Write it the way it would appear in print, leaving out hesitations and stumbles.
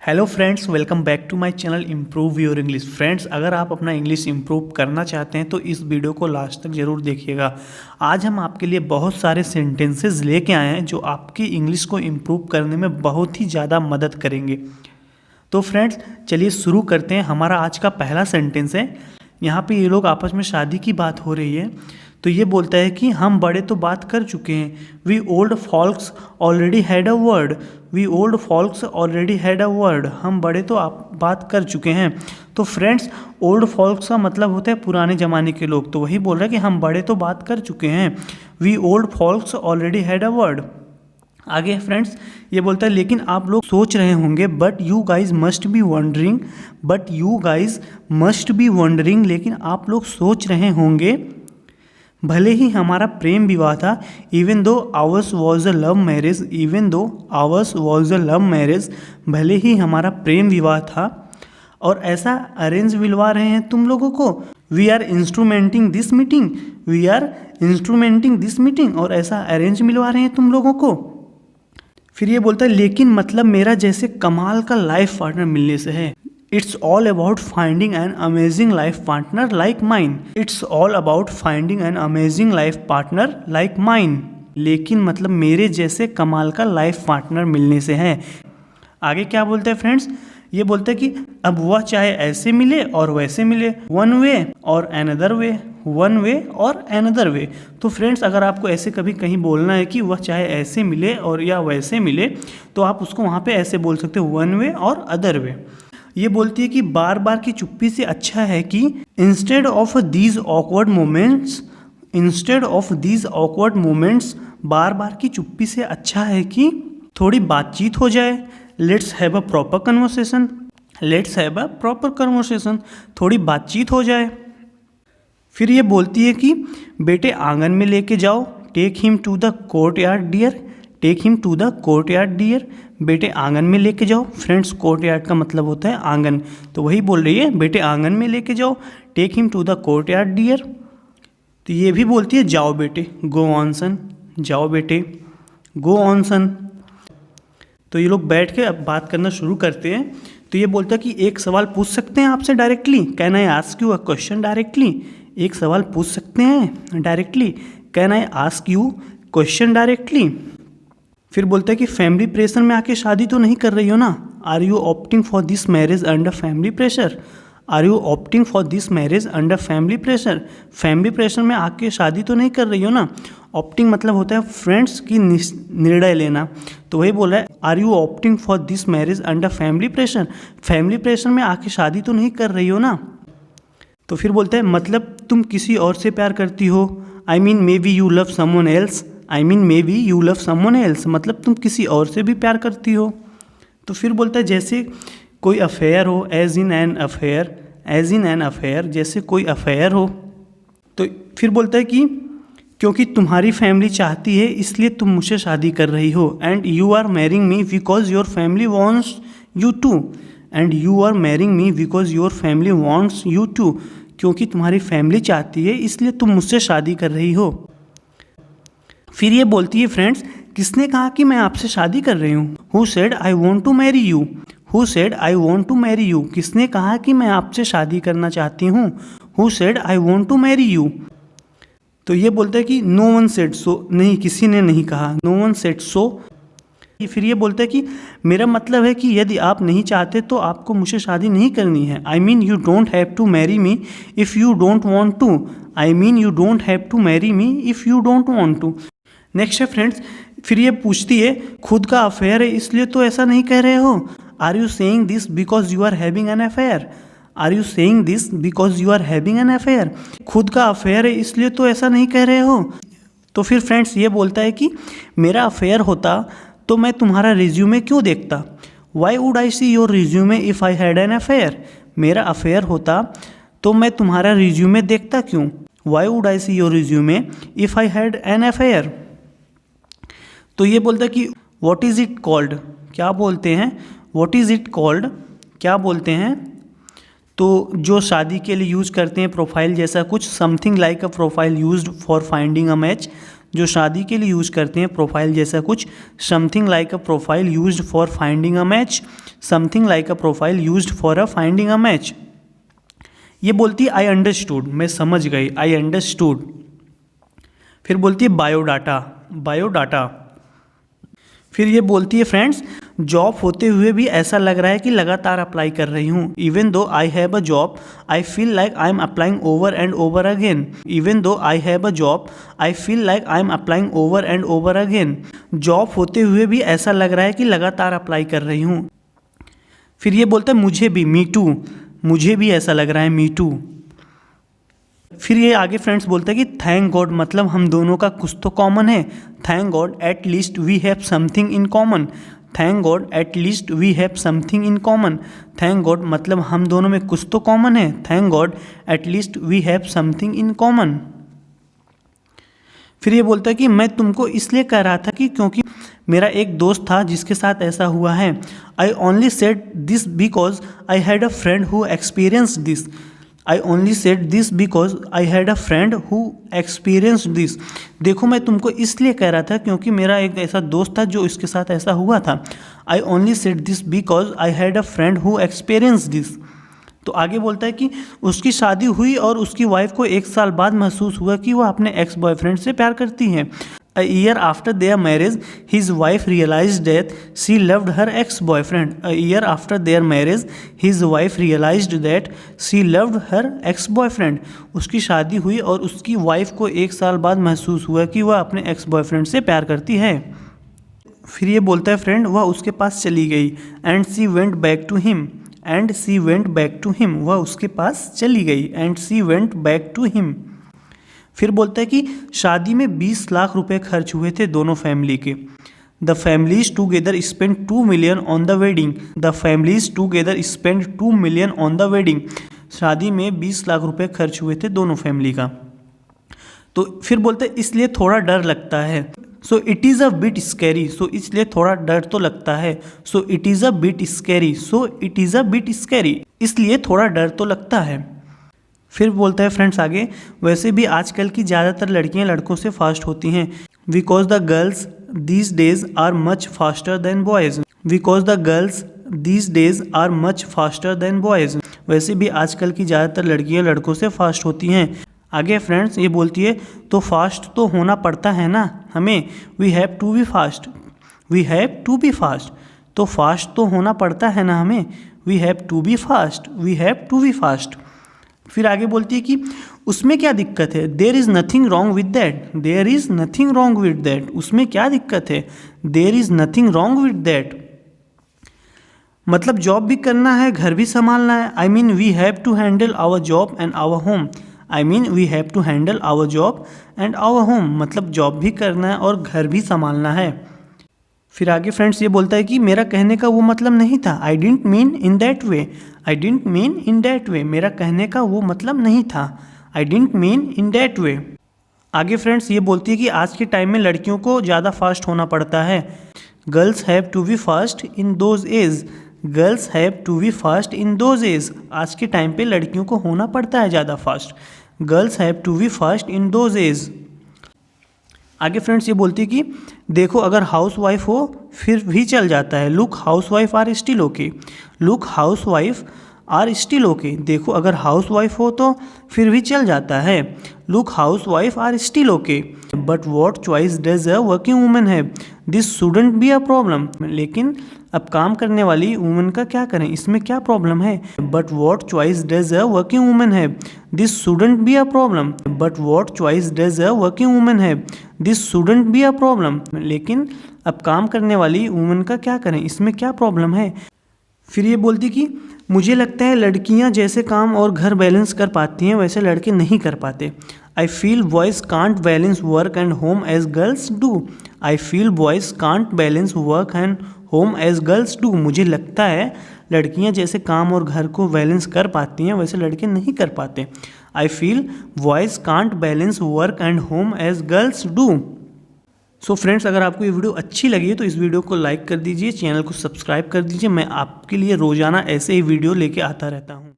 Hello friends, welcome back to my channel improve your English. Friends, अगर आप अपना English improve करना चाहते हैं तो इस वीडियो को लास्ट तक ज़रूर देखिएगा। आज हम आपके लिए बहुत सारे सेंटेंसेस लेके आए हैं जो आपकी इंग्लिश को इम्प्रूव करने में बहुत ही ज़्यादा मदद करेंगे। तो फ्रेंड्स, चलिए शुरू करते हैं। हमारा आज का पहला सेंटेंस है। यहाँ पे ये लोग आपस में शादी की बात हो रही है। तो ये बोलता है कि हम बड़े तो बात कर चुके हैं। We old folks already had a word. We old folks already had a word. हम बड़े तो आप बात कर चुके हैं। तो फ्रेंड्स, ओल्ड फॉल्क्स का मतलब होता है पुराने ज़माने के लोग। तो वही बोल रहा है कि हम बड़े तो बात कर चुके हैं। We old folks already had a word. आगे फ्रेंड्स, ये बोलता है लेकिन आप लोग सोच रहे होंगे, but you guys must be wondering. But you guys must be wondering, लेकिन आप लोग सोच रहे होंगे भले ही हमारा प्रेम विवाह था। Even though hours was a love marriage. Even though hours was a love marriage, भले ही हमारा प्रेम विवाह था और ऐसा अरेंज मिलवा रहे हैं तुम लोगों को। We are इंस्ट्रूमेंटिंग this meeting. We are इंस्ट्रूमेंटिंग this meeting, और ऐसा अरेंज मिलवा रहे हैं तुम लोगों को। फिर ये बोलता है लेकिन मतलब मेरा जैसे कमाल का लाइफ पार्टनर मिलने से है। It's all about finding an amazing life partner like mine. It's all about finding an amazing life partner like mine. लेकिन मतलब मेरे जैसे कमाल का लाइफ पार्टनर मिलने से है। आगे क्या बोलते हैं फ्रेंड्स, ये बोलते हैं कि अब वह चाहे ऐसे मिले और वैसे मिले, वन वे और अनदर वे, वन वे और अनदर वे। तो फ्रेंड्स, अगर आपको ऐसे कभी कहीं बोलना है कि वह चाहे ऐसे मिले और या वैसे मिले, तो आप उसको वहाँ पे ऐसे बोल सकते हो, वन वे और अदर वे। ये बोलती है कि बार बार की चुप्पी से अच्छा है कि instead of these awkward moments, instead of these awkward moments, बार बार की चुप्पी से अच्छा है कि थोड़ी बातचीत हो जाए। Let's have a proper conversation. Let's have a proper conversation, थोड़ी बातचीत हो जाए। फिर ये बोलती है कि बेटे आंगन में लेके जाओ। Take him to the courtyard dear. Take him to the courtyard dear, बेटे आंगन में लेके जाओ। फ्रेंड्स, कोर्ट यार्ड का मतलब होता है आंगन, तो वही बोल रही है बेटे आंगन में लेके जाओ। Take him to the courtyard dear. तो ये भी बोलती है जाओ बेटे, गो ऑन सन। जाओ बेटे, गो ऑन सन। तो ये लोग बैठ के अब बात करना शुरू करते हैं। तो ये बोलता है कि एक सवाल पूछ सकते हैं आपसे directly. Can I ask you a question directly. एक सवाल पूछ सकते हैं directly. Can I ask you question directly. फिर बोलता है कि फैमिली प्रेशर में आके शादी तो नहीं कर रही हो ना। Are you opting for this marriage under family pressure. Are you opting for this marriage under family pressure. Family pressure में आके शादी तो नहीं कर रही हो ना। ऑप्टिंग मतलब होता है फ्रेंड्स की निर्णय लेना। तो वही बोल रहा है are you opting for this marriage under family pressure. Family pressure में आके शादी तो नहीं कर रही हो ना। तो फिर बोलता है मतलब तुम किसी और से प्यार करती हो। I mean may be you love someone else. I mean may be you love someone else, मतलब तुम किसी और से भी प्यार करती हो। तो फिर बोलता है जैसे कोई अफेयर हो, as in an affair. As in an affair, जैसे कोई अफेयर हो। तो फिर बोलता है कि क्योंकि तुम्हारी फैमिली चाहती है इसलिए तुम मुझसे शादी कर रही हो। And you are marrying me because your family wants you to. And you are marrying me because your family wants you to, क्योंकि तुम्हारी फैमिली चाहती है इसलिए तुम मुझसे शादी कर रही हो। फिर ये बोलती है फ्रेंड्स, किसने कहा कि मैं आपसे शादी कर रही हूँ। Who said I want to marry you. Who said I want to marry you, किसने कहा कि मैं आपसे शादी करना चाहती हूँ। Who said I want to marry you. तो ये बोलता है कि नो वन सेड सो, नहीं किसी ने नहीं कहा। No one said so. फिर ये बोलता है कि मेरा मतलब है कि यदि आप नहीं चाहते तो आपको मुझसे शादी नहीं करनी है। I mean you don't have to marry me if you don't want to. I mean you don't have to marry me if you don't want to. Next है फ्रेंड्स, फिर ये पूछती है खुद का अफेयर है इसलिए तो ऐसा नहीं कह रहे हो। Are you saying this because you are having an affair. Are you saying this because you are having an affair, खुद का अफेयर है इसलिए तो ऐसा नहीं कह रहे हो। तो फिर फ्रेंड्स, ये बोलता है कि मेरा अफेयर होता तो मैं तुम्हारा रिज्यूमे क्यों देखता। Why would I see your resume if I had an affair. मेरा अफेयर होता तो मैं तुम्हारा रिज्यूमे देखता क्यों। Why would I see your resume if I had an affair. तो ये बोलता है कि व्हाट इज़ इट कॉल्ड, क्या बोलते हैं। व्हाट इज़ इट कॉल्ड, क्या बोलते हैं। तो जो शादी के लिए यूज़ करते हैं प्रोफाइल जैसा कुछ, something like a profile used for finding a match. जो शादी के लिए यूज़ करते हैं प्रोफाइल जैसा कुछ। Something like a profile used for finding a match, something like a profile used for a finding a match. ये बोलती है आई अंडरस्टूड, मैं समझ गई, आई अंडरस्टूड। फिर बोलती है बायोडाटा, बायोडाटा। फिर ये बोलती है फ्रेंड्स, जॉब होते हुए भी ऐसा लग रहा है कि लगातार अप्लाई कर रही हूँ। Even though I have a job I feel like I am applying over and over again. Even though I have a job I feel like I am applying over and over again. Job होते हुए भी ऐसा लग रहा है कि लगातार apply कर रही हूँ। फिर ये बोलता है मुझे भी, मी टू, मुझे भी ऐसा लग रहा है, मी टू। फिर ये आगे फ्रेंड्स बोलता है कि थैंक गॉड, मतलब हम दोनों का कुछ तो कॉमन है। Thank God at least we have something in common, thank God at least we have something in common. Thank God मतलब हम दोनों में कुछ तो कॉमन है। Thank God at least we have something in common. फिर ये बोलता है कि मैं तुमको इसलिए कह रहा था कि क्योंकि मेरा एक दोस्त था जिसके साथ ऐसा हुआ है। I only said this because I had a friend who experienced this. I only said this because I had a friend who experienced this. देखो मैं तुमको इसलिए कह रहा था क्योंकि मेरा एक ऐसा दोस्त था जो इसके साथ ऐसा हुआ था। I only said this because I had a friend who experienced this. तो आगे बोलता है कि उसकी शादी हुई और उसकी वाइफ को 1 साल बाद महसूस हुआ कि वह अपने एक्स बॉयफ्रेंड से प्यार करती है। A year after their marriage, his wife realized that she loved her ex-boyfriend. A year after their marriage, his wife realized that she loved her ex-boyfriend. उसकी शादी हुई और उसकी वाइफ को 1 साल बाद महसूस हुआ कि वह अपने एक्स बॉयफ्रेंड से प्यार करती है। फिर ये बोलता है फ्रेंड, वह उसके पास चली गई। And she went back to him, and she went back to him, वह उसके पास चली गई। And she went back to him. फिर बोलता है कि शादी में 20 लाख रुपए खर्च हुए थे दोनों फैमिली के। The families together spend 2 million on the wedding, the families together spend 2 million on the wedding. शादी में 20 लाख रुपए खर्च हुए थे दोनों फैमिली का। तो फिर बोलते हैं इसलिए थोड़ा डर लगता है। So it is a bit scary, सो इसलिए थोड़ा डर तो लगता है। So it is a bit scary, so it is a bit scary, इसलिए थोड़ा डर तो लगता है। फिर बोलता है फ्रेंड्स आगे, वैसे भी आजकल की ज़्यादातर लड़कियां लड़कों से फास्ट होती हैं। Because the girls these days are much faster than boys, because the girls these days are much faster than boys. वैसे भी आजकल की ज़्यादातर लड़कियां लड़कों से फास्ट होती हैं। आगे फ्रेंड्स ये बोलती है तो फास्ट तो होना पड़ता है ना हमें, we have to be fast, we have to be fast, तो फास्ट तो होना पड़ता है ना हमें, we have to be fast, we have to be fast. फिर आगे बोलती है कि उसमें क्या दिक्कत है, there is nothing wrong with that, there is nothing wrong with that, उसमें क्या दिक्कत है, there is nothing wrong with that. मतलब जॉब भी करना है, घर भी संभालना है। I mean we have to handle our job and our home, I mean we have to handle our job and our home, मतलब जॉब भी करना है और घर भी संभालना है। फिर आगे फ्रेंड्स ये बोलता है कि मेरा कहने का वो मतलब नहीं था, I didn't mean in that way, I didn't mean in that way, मेरा कहने का वो मतलब नहीं था, I didn't mean in that way. आगे फ्रेंड्स ये बोलती है कि आज के टाइम में लड़कियों को ज़्यादा फास्ट होना पड़ता है। Girls have to be fast in those age, girls have to be fast in those age, आज के टाइम पे लड़कियों को होना पड़ता है ज़्यादा fast. Girls have to be fast in those age. आगे फ्रेंड्स ये बोलती है कि देखो अगर हाउस वाइफ हो फिर भी चल जाता है। Look housewife are still okay, look housewife are still okay, देखो अगर हाउस वाइफ हो तो फिर भी चल जाता है। Look housewife are still okay, but what choice does a working women है, this shouldn't be a problem, लेकिन अब काम करने वाली वूमेन का क्या करें, इसमें क्या प्रॉब्लम है। But what choice does a working women है, this shouldn't be a problem, but what choice does a working women है, this shouldn't be a problem, लेकिन अब काम करने वाली वूमेन का क्या करें, इसमें क्या प्रॉब्लम है। फिर ये बोलती कि मुझे लगता है लड़कियां जैसे काम और घर बैलेंस कर पाती हैं वैसे लड़के नहीं कर पाते। I feel boys can't balance work and home as girls do, I feel boys can't balance work and home as girls do, मुझे लगता है लड़कियां जैसे काम और घर को बैलेंस कर पाती हैं वैसे लड़के नहीं कर पाते। I feel boys can't balance work and home as girls do. So friends अगर आपको ये वीडियो अच्छी लगी है तो इस वीडियो को लाइक कर दीजिए, चैनल को सब्सक्राइब कर दीजिए। मैं आपके लिए रोज़ाना ऐसे ही वीडियो लेके आता रहता हूँ।